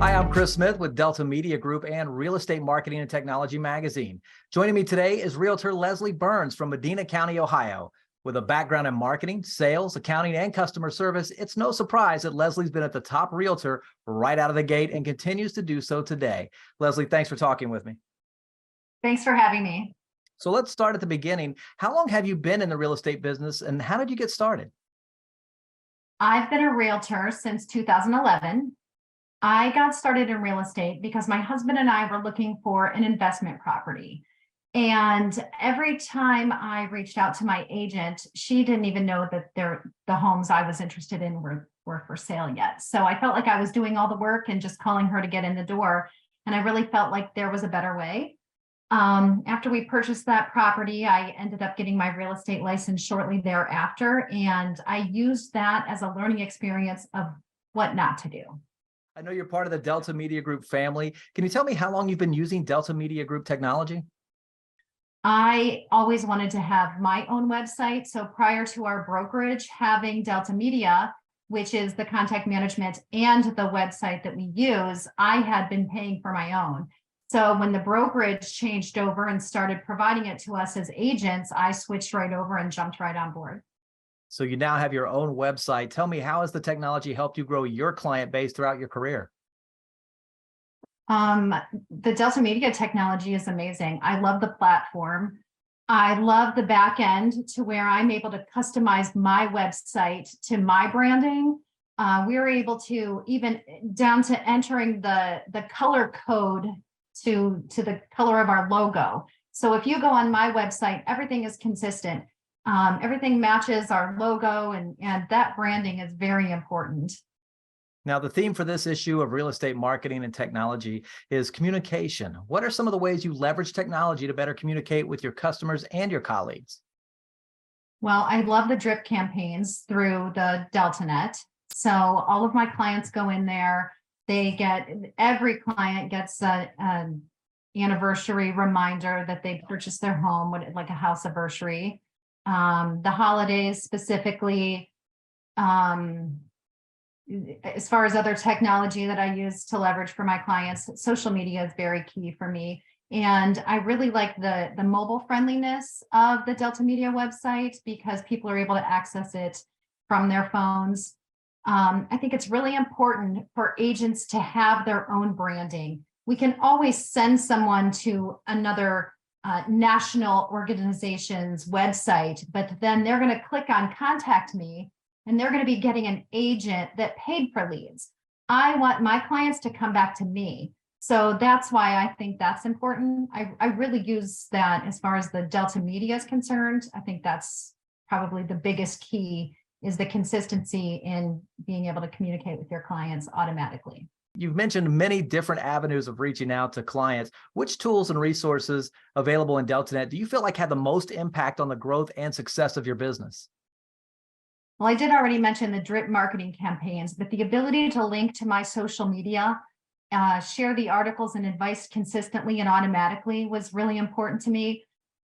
Hi, I'm Chris Smith with Delta Media Group and Real Estate Marketing and Technology Magazine. Joining me today is Realtor Leslie Burns from Medina County, Ohio. With a background in marketing, sales, accounting, and customer service, it's no surprise that Leslie's been at the top realtor right out of the gate and continues to do so today. Leslie, thanks for talking with me. Thanks for having me. So let's start at the beginning. How long have you been in the real estate business and how did you get started? I've been a realtor since 2011. I got started in real estate because my husband and I were looking for an investment property. And every time I reached out to my agent, she didn't even know that the homes I was interested in were for sale yet. So I felt like I was doing all the work and just calling her to get in the door. And I really felt like there was a better way. After we purchased that property, I ended up getting my real estate license shortly thereafter. And I used that as a learning experience of what not to do. I know you're part of the Delta Media Group family. Can you tell me how long you've been using Delta Media Group technology? I always wanted to have my own website. So prior to our brokerage having Delta Media, which is the contact management and the website that we use, I had been paying for my own. So when the brokerage changed over and started providing it to us as agents, I switched right over and jumped right on board. So you now have your own website. Tell me, how has the technology helped you grow your client base throughout your career? The Delta Media technology is amazing. I love the platform. I love the back end to where I'm able to customize my website to my branding. We were able to even down to entering the color code to the color of our logo. So if you go on my website, everything is consistent. Everything matches our logo, and that branding is very important. Now, the theme for this issue of real estate marketing and technology is communication. What are some of the ways you leverage technology to better communicate with your customers and your colleagues? Well, I love the drip campaigns through the DeltaNet. So all of my clients go in there. Every client gets an anniversary reminder that they purchased their home, like a house anniversary. The holidays specifically, as far as other technology that I use to leverage for my clients, social media is very key for me. And I really like the mobile friendliness of the Delta Media website because people are able to access it from their phones. I think it's really important for agents to have their own branding. We can always send someone to another national organization's website, but then they're going to click on contact me and they're going to be getting an agent that paid for leads. I want my clients to come back to me. So that's why I think that's important. I really use that as far as the Delta Media is concerned. I think that's probably the biggest key is the consistency in being able to communicate with your clients automatically. You've mentioned many different avenues of reaching out to clients. Which tools and resources available in DeltaNet do you feel like had the most impact on the growth and success of your business? Well, I did already mention the drip marketing campaigns, but the ability to link to my social media, share the articles and advice consistently and automatically was really important to me.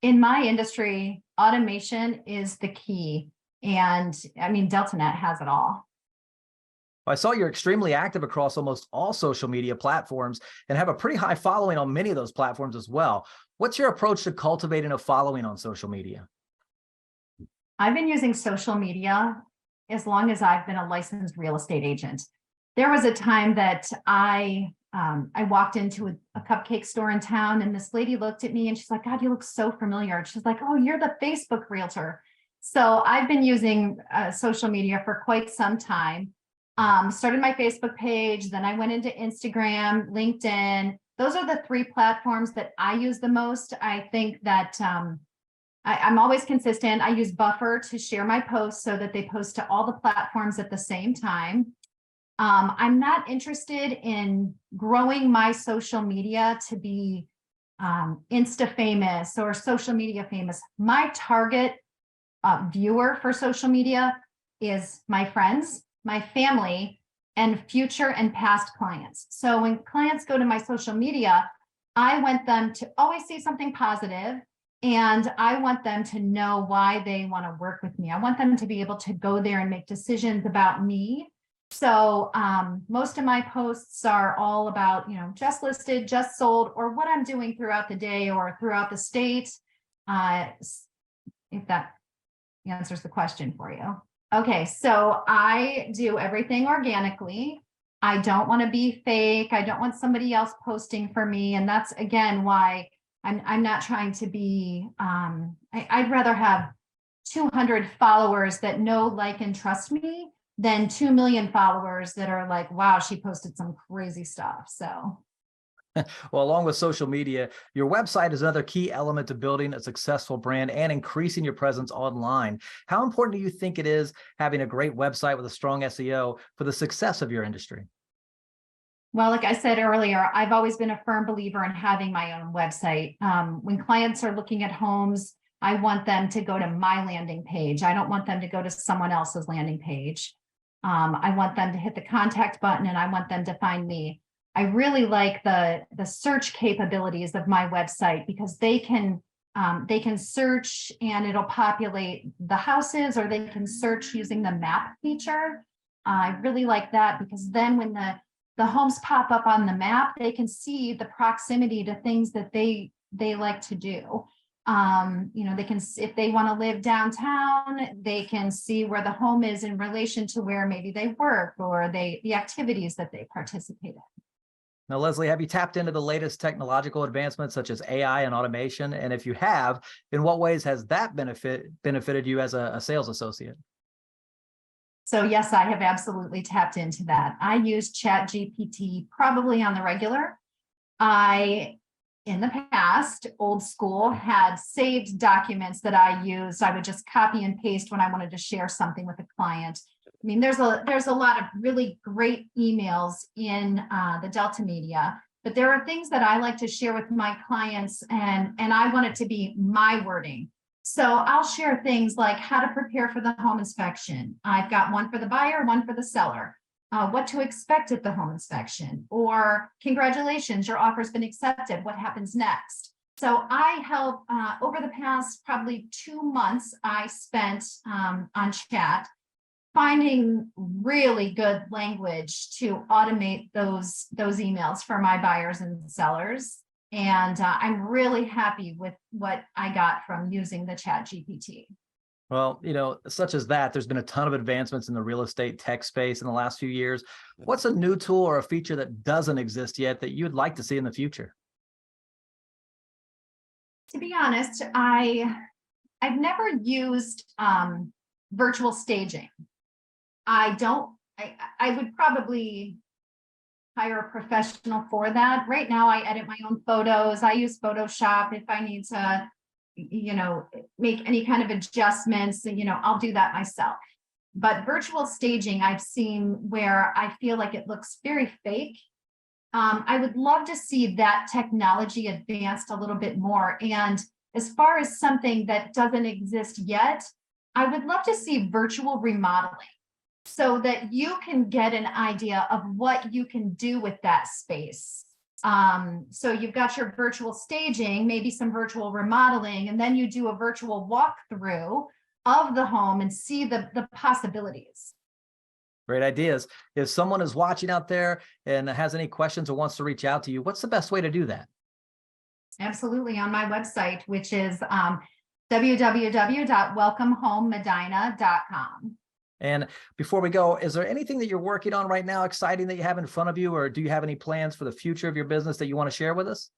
In my industry, automation is the key. And I mean, DeltaNet has it all. I saw you're extremely active across almost all social media platforms and have a pretty high following on many of those platforms as well. What's your approach to cultivating a following on social media? I've been using social media as long as I've been a licensed real estate agent. There was a time that I walked into a cupcake store in town and this lady looked at me and she's like, God, you look so familiar. She's like, oh, you're the Facebook realtor. So I've been using social media for quite some time. Started my Facebook page, then I went into Instagram, LinkedIn. Those are the three platforms that I use the most. I think that I'm always consistent. I use Buffer to share my posts so that they post to all the platforms at the same time. I'm not interested in growing my social media to be Insta famous or social media famous. My target viewer for social media is my friends, my family, and future and past clients. So when clients go to my social media, I want them to always see something positive, and I want them to know why they want to work with me. I want them to be able to go there and make decisions about me So most of my posts are all about, just listed, just sold, or what I'm doing throughout the day or throughout the state. If that answers the question for you. Okay, so I do everything organically. I don't want to be fake. I don't want somebody else posting for me. And that's, again, why I'm not trying to be, I'd rather have 200 followers that know, like, and trust me than 2 million followers that are like, wow, she posted some crazy stuff. So. Well, along with social media, your website is another key element to building a successful brand and increasing your presence online. How important do you think it is having a great website with a strong SEO for the success of your industry? Well, like I said earlier, I've always been a firm believer in having my own website. When clients are looking at homes, I want them to go to my landing page. I don't want them to go to someone else's landing page. I want them to hit the contact button, and I want them to find me. I really like the search capabilities of my website, because they can search and it'll populate the houses, or they can search using the map feature. I really like that, because then when the homes pop up on the map, they can see the proximity to things that they like to do. They can, if they want to live downtown, they can see where the home is in relation to where maybe they work, or the activities that they participate in. Now, Leslie, have you tapped into the latest technological advancements such as AI and automation? And if you have, in what ways has that benefited you as a sales associate? So yes, I have absolutely tapped into that. I use ChatGPT probably on the regular. In the past, old school, had saved documents that I used. I would just copy and paste when I wanted to share something with a client. I mean, there's a lot of really great emails in the Delta Media, but there are things that I like to share with my clients, and I want it to be my wording. So I'll share things like how to prepare for the home inspection. I've got one for the buyer, one for the seller. What to expect at the home inspection, or congratulations, your offer's been accepted. What happens next? So I help over the past probably 2 months, I spent on chat finding really good language to automate those emails for my buyers and sellers. And I'm really happy with what I got from using the Chat GPT. Well, such as that, there's been a ton of advancements in the real estate tech space in the last few years. What's a new tool or a feature that doesn't exist yet that you'd like to see in the future? To be honest, I've never used virtual staging. I would probably hire a professional for that. Right now, I edit my own photos. I use Photoshop if I need to, make any kind of adjustments, I'll do that myself. But virtual staging, I've seen where I feel like it looks very fake. I would love to see that technology advanced a little bit more. And as far as something that doesn't exist yet, I would love to see virtual remodeling, so that you can get an idea of what you can do with that space. So you've got your virtual staging, maybe some virtual remodeling, and then you do a virtual walkthrough of the home and see the possibilities. Great ideas. If someone is watching out there and has any questions or wants to reach out to you, what's the best way to do that? Absolutely, on my website, which is www.welcomehomemedina.com. And before we go, is there anything that you're working on right now exciting that you have in front of you, or do you have any plans for the future of your business that you want to share with us?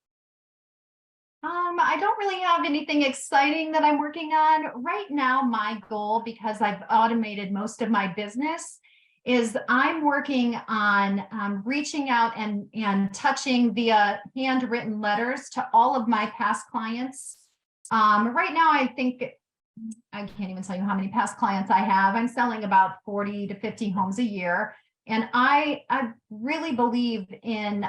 I don't really have anything exciting that I'm working on right now. My goal, because I've automated most of my business, is I'm working on reaching out and touching via handwritten letters to all of my past clients. Right now, I think I can't even tell you how many past clients I have. I'm selling about 40 to 50 homes a year. And I really believe in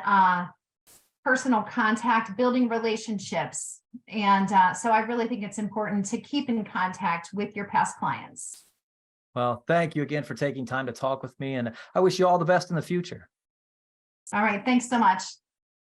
personal contact, building relationships. And so I really think it's important to keep in contact with your past clients. Well, thank you again for taking time to talk with me, and I wish you all the best in the future. All right. Thanks so much.